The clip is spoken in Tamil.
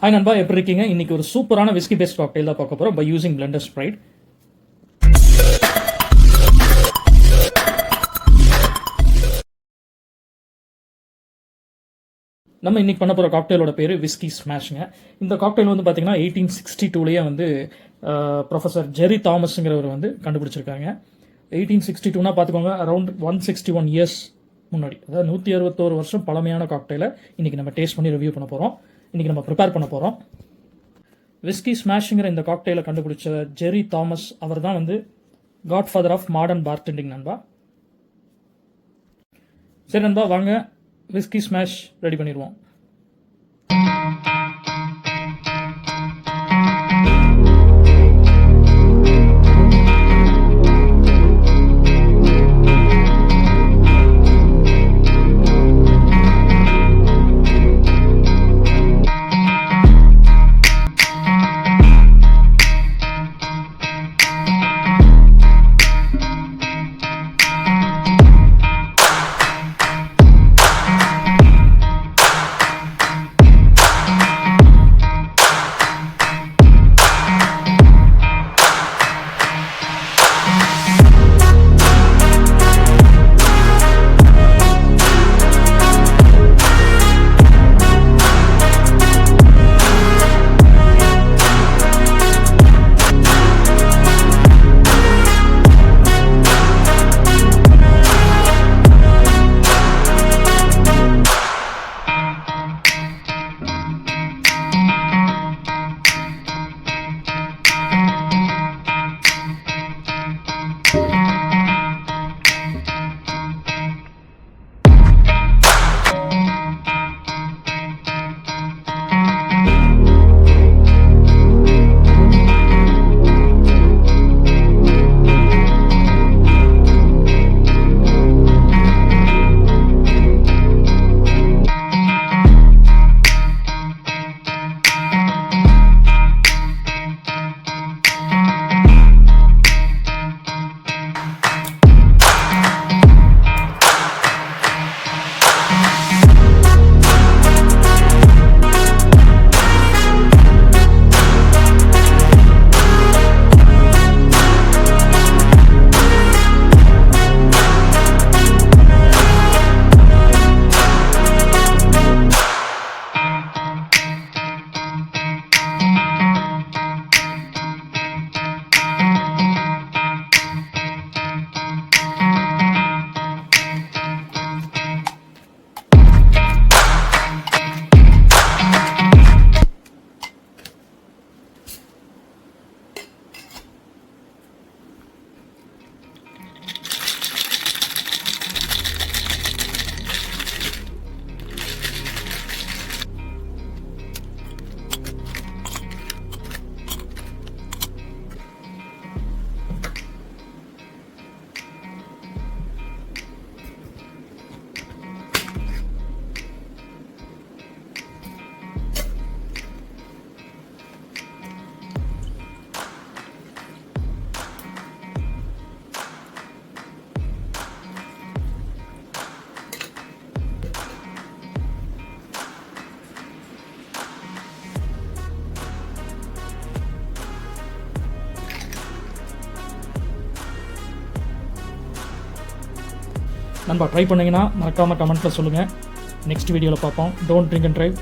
ஹாய் நண்பா, எப்படி இருக்கீங்க? இன்னைக்கு ஒரு சூப்பரான விஸ்கி பேஸ்ட் காக்டெயில் தான் பார்க்க போகிறோம் பை யூசிங் பிளெண்டர் ஸ்ப்ரைட். நம்ம இன்னைக்கு பண்ண போகிற காக்டெயிலோட பேர் விஸ்கி ஸ்மாஷ்ங்க. இந்த காக்டெயில் வந்து பார்த்தீங்கன்னா 1862 வந்து ப்ரொஃபஸர் ஜெரி தாமஸ்ங்கிறவர் வந்து கண்டுபிடிச்சிருக்காங்க. 1862 பார்த்துக்கோங்க, அரௌண்ட் 161 இயர்ஸ் முன்னாடி, அதாவது 161 வருஷம் பழமையான காக்டெயிலை இன்னைக்கு நம்ம டேஸ்ட் பண்ணி ரிவ்யூ பண்ண போகிறோம். இன்னைக்கு நம்ம ப்ரிப்பேர் பண்ண போகிறோம். விஸ்கி ஸ்மாஷிங்கிற இந்த காக்டெயிலை கண்டுபிடிச்ச ஜெரி தாமஸ் அவர் தான் வந்து காட்ஃபாதர் ஆஃப் மாடர்ன் பார்டெண்டிங் நண்பா. சரி நண்பா, வாங்க விஸ்கி ஸ்மாஷ் ரெடி பண்ணிடுவோம். நண்பா, ட்ரை பண்ணிங்கன்னா மறக்காமல் கமெண்ட்டில் சொல்லுங்கள். நெக்ஸ்ட் வீடியோவில் பார்ப்போம். Don't drink and drive.